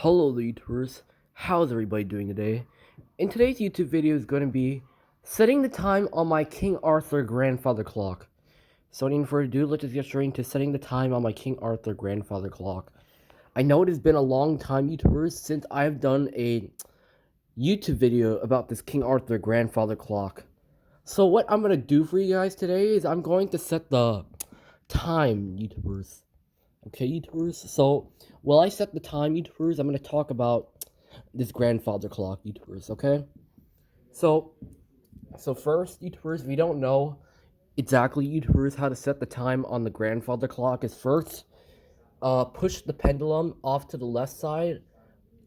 Hello YouTubers, how's everybody doing today? In today's YouTube video is going to be setting the time on my King Arthur grandfather clock. So without any further ado, let's just get straight into setting the time on my King Arthur grandfather clock. I know it has been a long time YouTubers since I've done a YouTube video about this King Arthur grandfather clock. So what I'm going to do for you guys today is I'm going to set the time YouTubers. Okay, YouTubers. So, while I set the time, YouTubers, I'm going to talk about this grandfather clock, YouTubers. Okay. So, first, YouTubers, if you don't know exactly, YouTubers, how to set the time on the grandfather clock is first, push the pendulum off to the left side.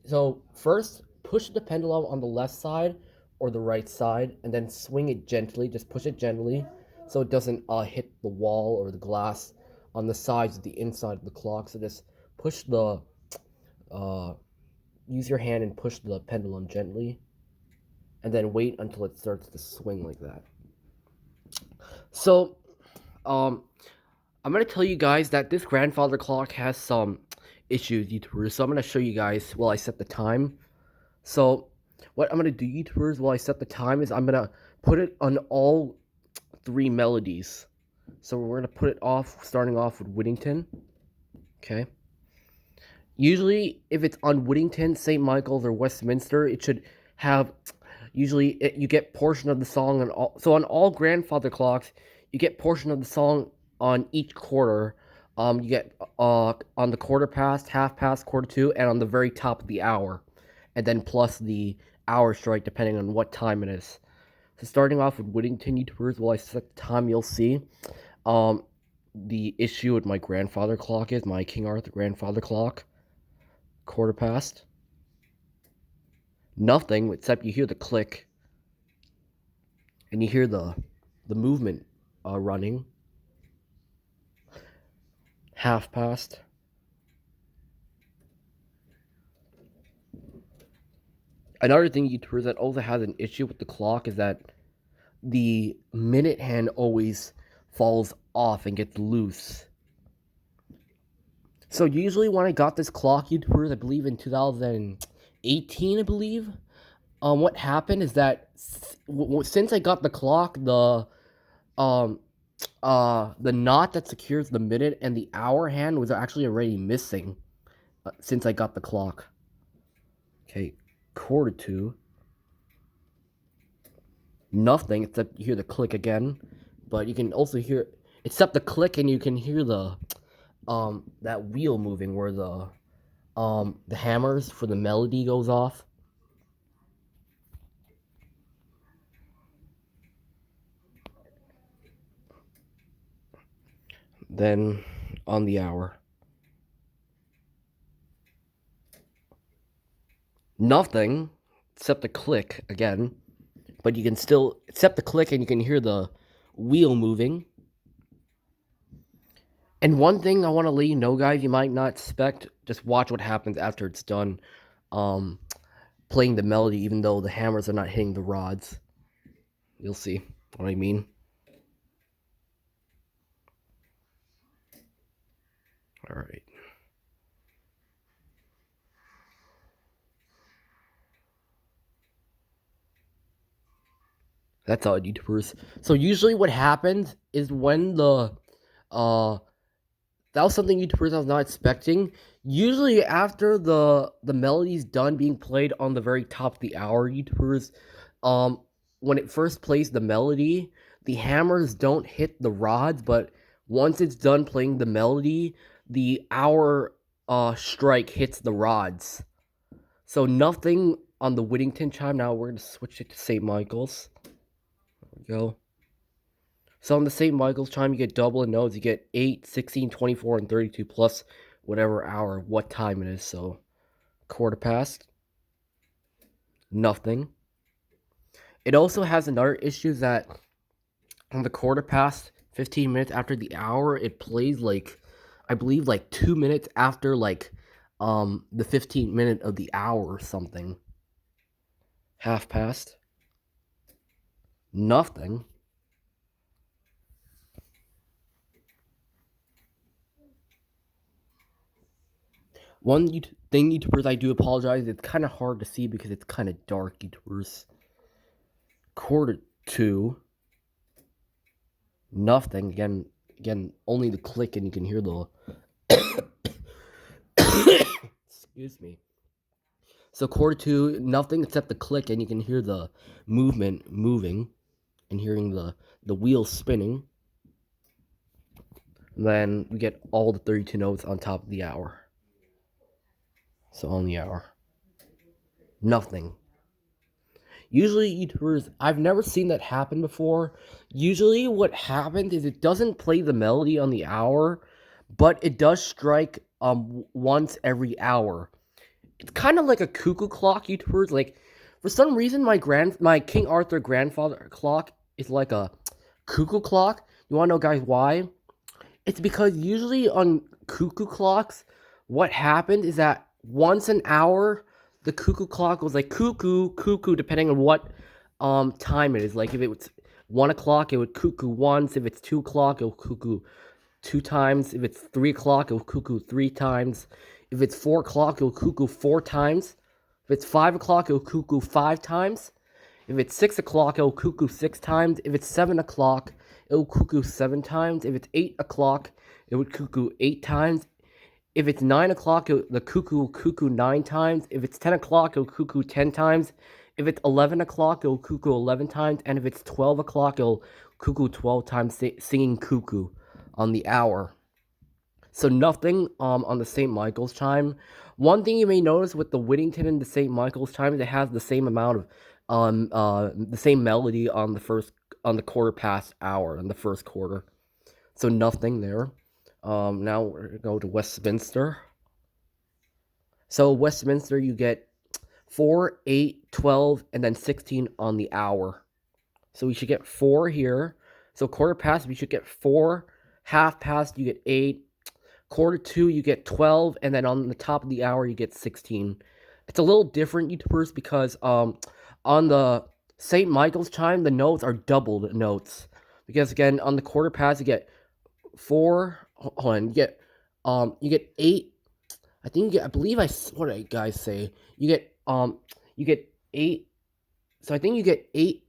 So first, push the pendulum on the left side or the right side, and then swing it gently. Just push it gently, so it doesn't hit the wall or the glass on the sides of the inside of the clock. So just push the use your hand and push the pendulum gently, and then wait until it starts to swing like that. So, um, I'm gonna tell you guys that this grandfather clock has some issues, YouTubers. So I'm gonna show you guys while I set the time. So, what I'm gonna do, YouTubers, while I set the time is I'm gonna put it on all three melodies. So we're gonna put it off, starting off with Whittington. Okay. Usually, if it's on Whittington, St. Michael's, or Westminster, it should have. Usually, you get portion of the song on all. So on all grandfather clocks, you get portion of the song on each quarter. You get on the quarter past, half past, quarter to, and on the very top of the hour, and then plus the hour strike depending on what time it is. So starting off with Whittington YouTubers, while I set the time, you'll see the issue with my grandfather clock is my King Arthur grandfather clock. Quarter past. Nothing except you hear the click, and you hear the movement running. Half past. Another thing YouTubers that also has an issue with the clock is that the minute hand always falls off and gets loose. So usually when I got this clock, YouTubers, I believe in 2018, I believe, what happened is that since I got the clock, the knot that secures the minute and the hour hand was actually already missing since I got the clock. Okay, quarter to. Nothing except you hear the click again, but you can also hear, except the click, and you can hear the that wheel moving where the hammers for the melody goes off. Then on the hour. Nothing except the click again, but you can still, except the click, and you can hear the wheel moving. And one thing I want to let you know, guys, you might not expect, just watch what happens after it's done playing the melody, even though the hammers are not hitting the rods. You'll see what I mean. All right. That's all, YouTubers. So usually what happens is when the that was something YouTubers I was not expecting. Usually after the melody's done being played on the very top of the hour, YouTubers, when it first plays the melody, the hammers don't hit the rods, but once it's done playing the melody, the hour strike hits the rods. So nothing on the Whittington chime. Now we're gonna switch it to St. Michael's. There we go. So on the St. Michael's chime, you get double in notes. You get 8, 16, 24, and 32 plus whatever hour, what time it is. So quarter past. Nothing. It also has another issue that on the quarter past, 15 minutes after the hour, it plays like, I believe, like 2 minutes after like the 15th minute of the hour or something. Half past. Nothing. thing, YouTubers, I do apologize. It's kind of hard to see because it's kind of dark, YouTubers. 2:45. Nothing. Again, only the click and you can hear the... Excuse me. So 2:45, nothing except the click and you can hear the movement moving and hearing the wheels spinning. And then we get all the 32 notes on top of the hour. So on the hour. Nothing. Usually, YouTubers, I've never seen that happen before. Usually what happens is it doesn't play the melody on the hour, but it does strike once every hour. It's kind of like a cuckoo clock, YouTubers. Like, for some reason, my King Arthur grandfather clock is like a cuckoo clock. You want to know, guys, why? It's because usually on cuckoo clocks, what happened is that once an hour, the cuckoo clock goes like cuckoo, cuckoo, depending on what time it is. Like if it was 1 o'clock, it would cuckoo once. If it's 2 o'clock, it will cuckoo 2 times. If it's 3 o'clock, it will cuckoo 3 times. If it's 4 o'clock, it will cuckoo 4 times. If it's 5 o'clock, it will cuckoo 5 times. If it's 6 o'clock, it will cuckoo 6 times. If it's 7 o'clock, it will cuckoo 7 times. If it's 8 o'clock, it would cuckoo 8 times. If it's 9 o'clock, the cuckoo will cuckoo 9 times. If it's 10 o'clock, it will cuckoo 10 times. If it's 11 o'clock, it will cuckoo 11 times. And if it's 12 o'clock, it will cuckoo 12 times, singing cuckoo on the hour. So nothing on the St. Michael's chime. One thing you may notice with the Whittington and the St. Michael's chime is it has the same amount of the same melody on the quarter past hour in the first quarter. So nothing there. Now we're going to go to Westminster. So Westminster, you get 4, 8, 12, and then 16 on the hour. So we should get 4 here. So quarter past, we should get 4. Half past, you get 8. 1:45, you get 12. And then on the top of the hour, you get 16. It's a little different, YouTubers, because on the St. Michael's chime, the notes are doubled notes. Because again, on the quarter past, you get 4... Hold on, you get 8. I think I believe what did I guys say? You get 8. So I think you get 8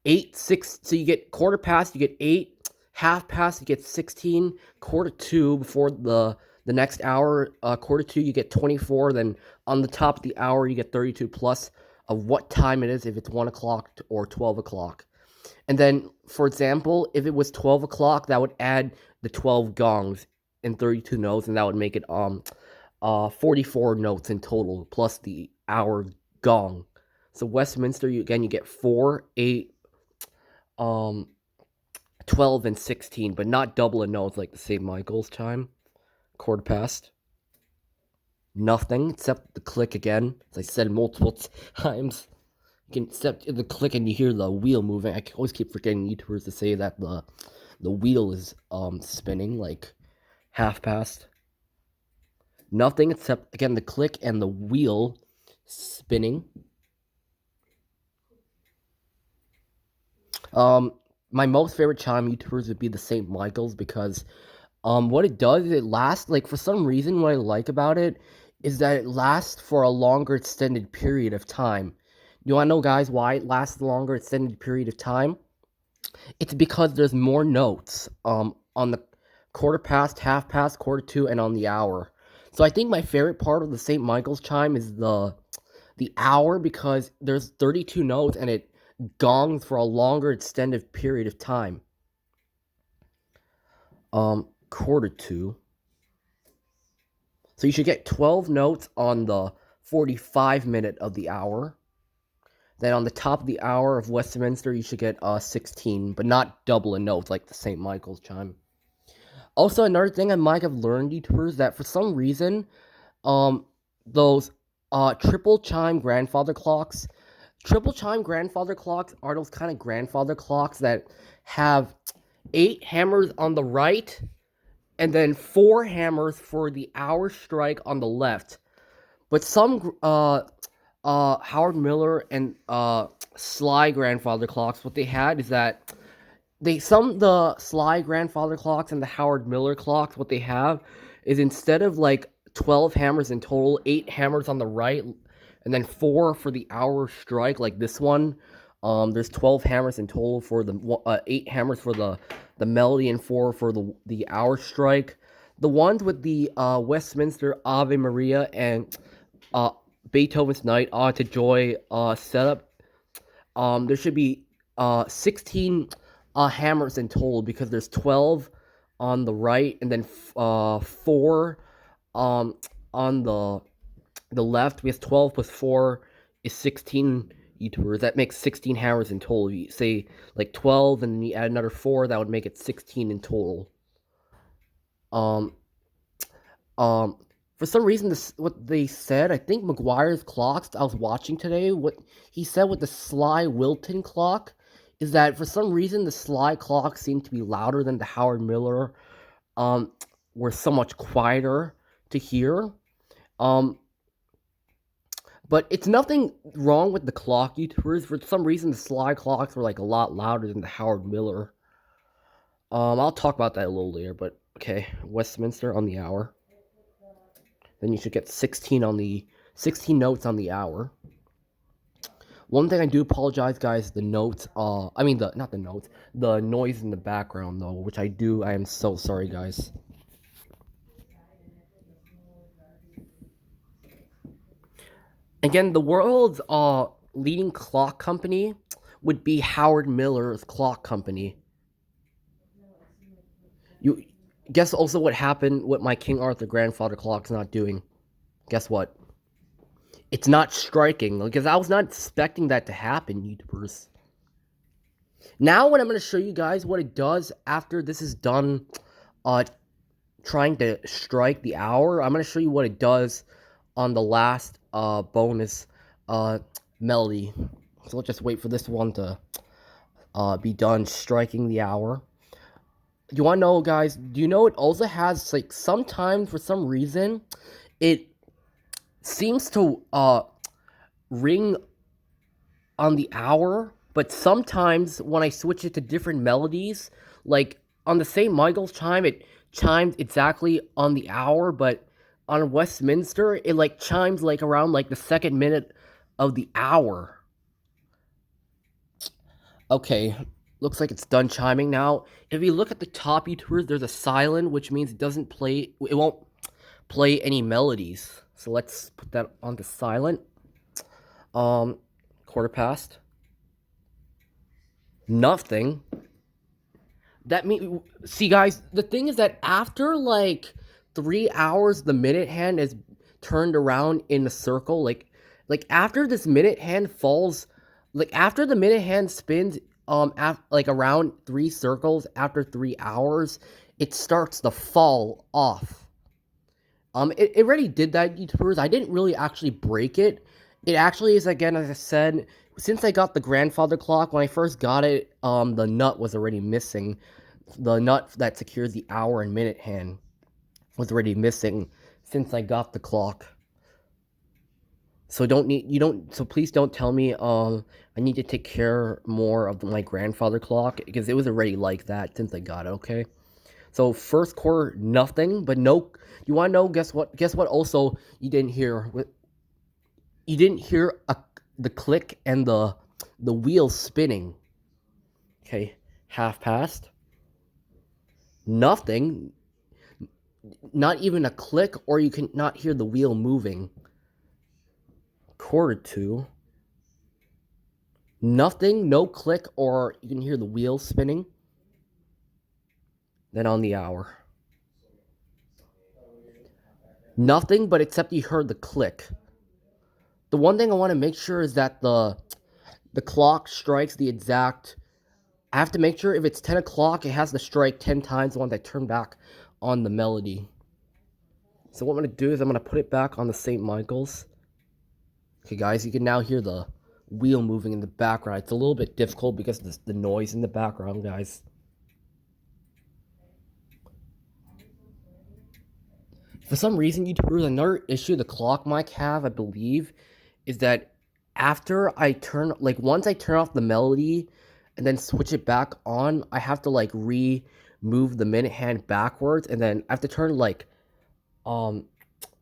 8 6. So you get quarter past, you get 8, half past, you get 16, 1:45 before the next hour, 1:45 you get 24, then on the top of the hour you get 32 plus of what time it is, if it's 1 o'clock or 12 o'clock. And then, for example, if it was 12 o'clock, that would add the 12 gongs and 32 notes, and that would make it 44 notes in total, plus the hour gong. So Westminster, you get 4, 8, 12, and 16, but not double a notes like the St. Michael's chime. Quarter past. Nothing, except the click again, as I said multiple times. You can step the click and you hear the wheel moving. I always keep forgetting YouTubers to say that the wheel is spinning, like half past. Nothing except again the click and the wheel spinning. My most favorite chime, YouTubers, would be the St. Michael's, because what it does is it lasts, like, for some reason what I like about it is that it lasts for a longer extended period of time. You want to know, guys, why it lasts a longer extended period of time? It's because there's more notes on the quarter past, half past, 1:45, and on the hour. So I think my favorite part of the St. Michael's chime is the hour, because there's 32 notes and it gongs for a longer extended period of time. 1:45. So you should get 12 notes on the 45 minute of the hour. Then on the top of the hour of Westminster, you should get 16, but not double a note like the St. Michael's chime. Also, another thing I might have learned, YouTubers, that for some reason, those triple chime grandfather clocks are those kind of grandfather clocks that have 8 hammers on the right, and then 4 hammers for the hour strike on the left. But some Howard Miller and Sly grandfather clocks, what they had is that the Sly grandfather clocks and the Howard Miller clocks, what they have is, instead of like 12 hammers in total, 8 hammers on the right, and then 4 for the hour strike, like this one. There's 12 hammers in total for the 8 hammers for the melody and 4 for the hour strike. The ones with the Westminster Ave Maria and uh, Beethoven's Night Ode to Joy setup. There should be 16 hammers in total because there's 12 on the right and then 4 um, on the left. We have 12 plus 4 is 16 YouTubers. That makes 16 hammers in total. You say like 12 and then you add another 4, that would make it 16 in total. Um, um, for some reason, this what they said. I think McGuire's clocks I was watching today. What he said with the Sly Wilton clock is that for some reason the Sly clock seemed to be louder than the Howard Miller. Um, were so much quieter to hear. Um, but it's nothing wrong with the clock YouTubers. For some reason, the Sly clocks were like a lot louder than the Howard Miller. I'll talk about that a little later. But okay, Westminster on the hour. Then you should get 16 notes on the hour. One thing I do apologize, guys, the notes, I mean, not the notes, the noise in the background, though, which I am so sorry, guys. Again, the world's, leading clock company would be Howard Miller's clock company. You guess also what happened, what my King Arthur grandfather clock's not doing. Guess what? It's not striking, because I was not expecting that to happen, YouTubers. Now what I'm going to show you guys what it does after this is done trying to strike the hour. I'm going to show you what it does on the last bonus melody. So let's just wait for this one to be done striking the hour. Do you want to know, guys, do you know it also has, like, sometimes for some reason it seems to ring on the hour, but sometimes when I switch it to different melodies, like on the same Michael's chime, it chimes exactly on the hour, but on Westminster, it like chimes like around like the second minute of the hour. Okay, looks like it's done chiming now. If you look at the top YouTubers, there's a silent, which means it won't play any melodies. So let's put that onto silent. Quarter past. Nothing. That means, see, guys, the thing is that after like 3 hours, the minute hand is turned around in a circle. Like after this minute hand falls, like after the minute hand spins, like around 3 circles after 3 hours, it starts to fall off. It already did that, YouTubers. I didn't really actually break it. It actually is, again, as I said, since I got the grandfather clock, when I first got it, the nut was already missing. The nut that secures the hour and minute hand was already missing since I got the clock. So please don't tell me, I need to take care more of my grandfather clock, because it was already like that since I got it, okay? So first quarter, nothing, but no, you want to know, guess what? Guess what also you didn't hear? You didn't hear the click and the wheel spinning. Okay, half past. Nothing. Not even a click, or you can not hear the wheel moving. Quarter to. Nothing, no click, or you can hear the wheel spinning. Then on the hour. Nothing, but except you heard the click. The one thing I want to make sure is that the clock strikes the exact... I have to make sure if it's 10 o'clock, it has to strike 10 times once I turn back on the melody. So what I'm going to do is I'm going to put it back on the St. Michael's. Okay, guys, you can now hear the wheel moving in the background. It's a little bit difficult because of the noise in the background, guys. For some reason, YouTubers, another issue the clock mic have, I believe, is that after I turn, like, once I turn off the melody and then switch it back on, I have to, like, move the minute hand backwards, and then I have to turn, like,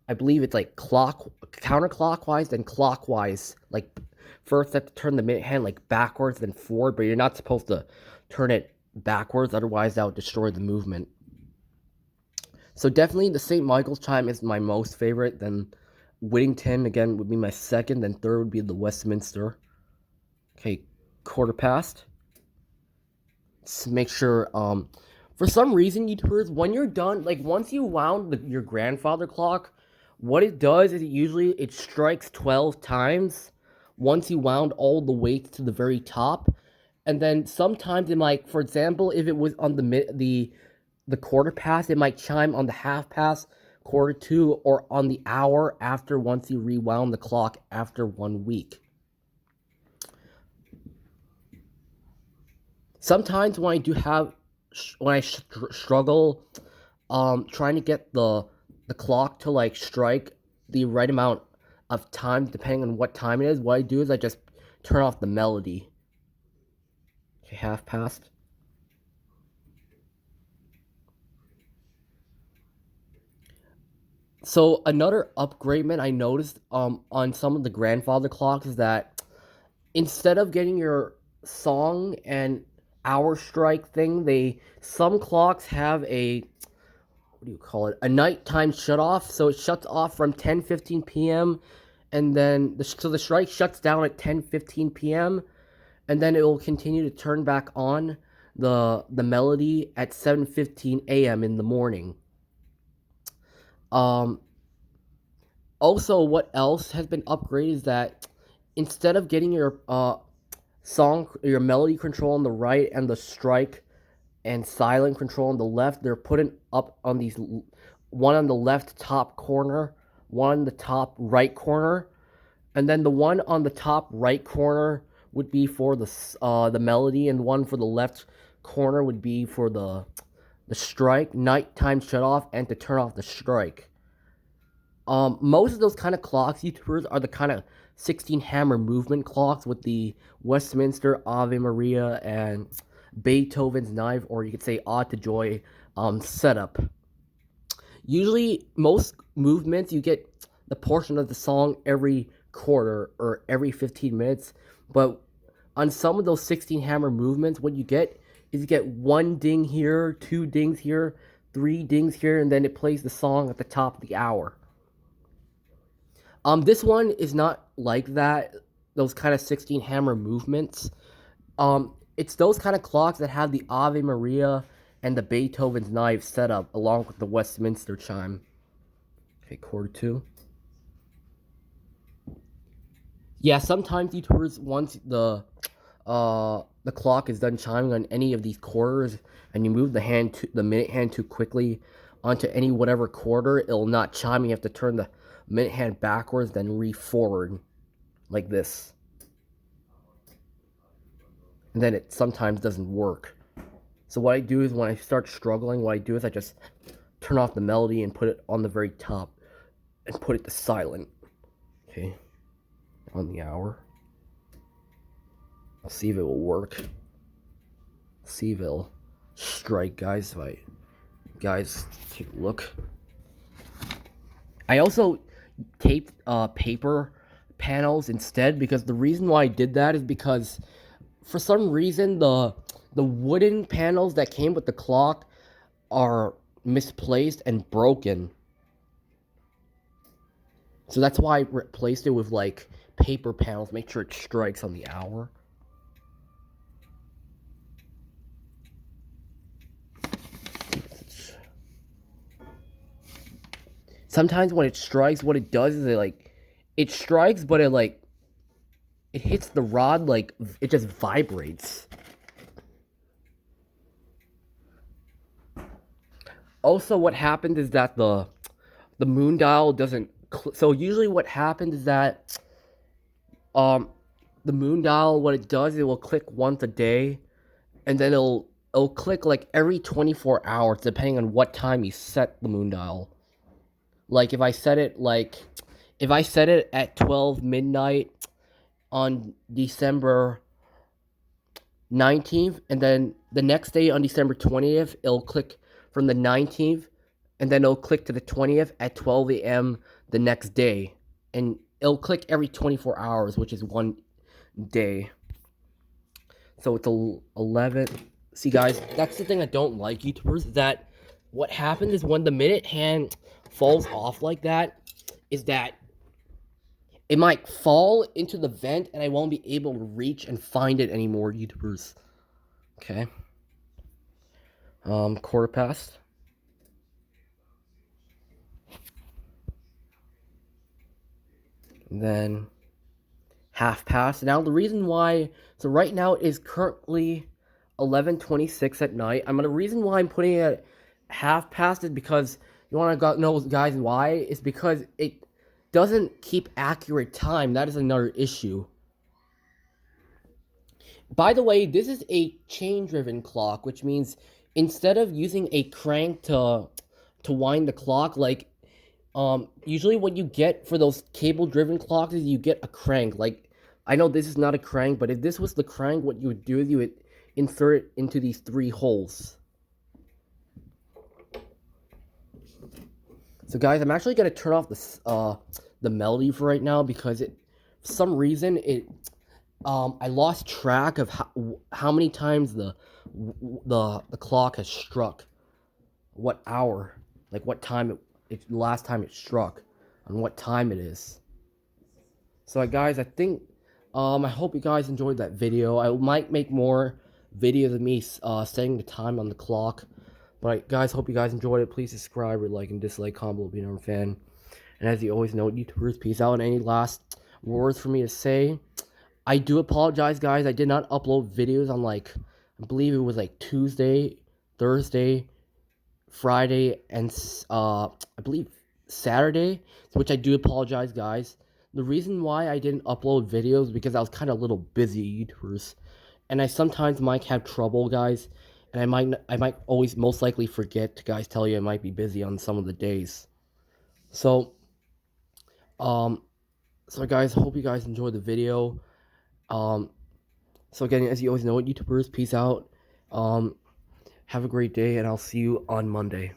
I believe it's like counterclockwise, then clockwise. Like first, have to turn the minute hand like backwards, then forward. But you're not supposed to turn it backwards, otherwise that would destroy the movement. So definitely the St. Michael's chime is my most favorite. Then Whittington again would be my second. Then third would be the Westminster. Okay, quarter past. Let's make sure. For some reason, YouTubers, when you're done, like once you wound your grandfather clock, what it does is it strikes 12 times once you wound all the weights to the very top, and then sometimes it might, for example, if it was on the quarter past, it might chime on the half past, quarter to, or on the hour after once you rewound the clock after 1 week. Sometimes when I struggle trying to get the clock to like strike the right amount of time depending on what time it is, what I do is I just turn off the melody. Okay, half past. So another upgradement I noticed on some of the grandfather clocks is that instead of getting your song and hour strike thing, some clocks have a, what do you call it, a nighttime shut off. So it shuts off from 10:15 p.m. and then the strike shuts down at 10:15 p.m. and then it will continue to turn back on the melody at 7:15 a.m. in the morning. Also, what else has been upgraded is that instead of getting your your melody control on the right and the strike and silent control on the left, they're putting up on these, one on the left top corner, one on the top right corner, and then the one on the top right corner would be for the melody, and one for the left corner would be for the strike, nighttime shut off, and to turn off the strike. Most of those kind of clocks, YouTubers, are the kind of 16 hammer movement clocks with the Westminster, Ave Maria, and Beethoven's Knife, or you could say Ode to Joy setup. Usually, most movements, you get the portion of the song every quarter or every 15 minutes, but on some of those 16 hammer movements, what you get is you get one ding here, two dings here, three dings here, and then it plays the song at the top of the hour. This one is not like that, those kind of 16 hammer movements. It's those kind of clocks that have the Ave Maria and the Beethoven's Knife set up along with the Westminster chime. Okay, quarter two. Yeah, sometimes YouTubers, once the clock is done chiming on any of these quarters and you move the minute hand too quickly onto any whatever quarter, it'll not chime. You have to turn the minute hand backwards, then re-forward, like this. And then it sometimes doesn't work. So what I do is when I start struggling, what I do is I just turn off the melody and put it on the very top and put it to silent. Okay, on the hour. I'll see if it will work. See if it'll strike, guys. Guys, take a look. I also taped paper panels instead, because the reason why I did that is because for some reason the wooden panels that came with the clock are misplaced and broken. So that's why I replaced it with like paper panels, make sure it strikes on the hour. Sometimes when it strikes, what it does is it strikes, but it hits the rod, like it just vibrates. Also, what happened is that the moon dial doesn't. So usually, what happens is that the moon dial, what it does, it will click once a day, and then it'll click like every 24 hours, depending on what time you set the moon dial. Like if I set it at 12 midnight on December 19th, and then the next day on December 20th, it'll click from the 19th, and then it'll click to the 20th at 12 a.m. the next day, and it'll click every 24 hours, which is 1 day. So it's 11. See, guys, that's the thing I don't like, YouTubers, is that what happens is when the minute hand falls off like that, is that it might fall into the vent and I won't be able to reach and find it anymore, YouTubers. Okay. Quarter past. And then half past. Now the reason why, so right now it is currently 11:26 at night. The reason why I'm putting it at half past is because you want to know, guys, why? It's because it doesn't keep accurate time. That is another issue. By the way, this is a chain-driven clock, which means instead of using a crank to wind the clock, like usually what you get for those cable-driven clocks is you get a crank. Like, I know this is not a crank, but if this was the crank, what you would do is you would insert it into these 3 holes. So guys, I'm actually gonna turn off the melody for right now because for some reason I lost track of how many times the clock has struck, what hour, like what time last time it struck, and what time it is. So guys, I think I hope you guys enjoyed that video. I might make more videos of me setting the time on the clock. But guys, hope you guys enjoyed it. Please subscribe or like and dislike, comment below if you're a fan. And as you always know, YouTubers, peace out. And any last words for me to say? I do apologize, guys. I did not upload videos on, like, I believe it was like Tuesday, Thursday, Friday, and I believe Saturday, which I do apologize, guys. The reason why I didn't upload videos is because I was kind of a little busy, YouTubers, and I sometimes might have trouble, guys, and I might always most likely forget to, guys, tell you I might be busy on some of the days. So guys, hope you guys enjoyed the video. So again, as you always know, YouTubers, peace out. Have a great day, and I'll see you on Monday.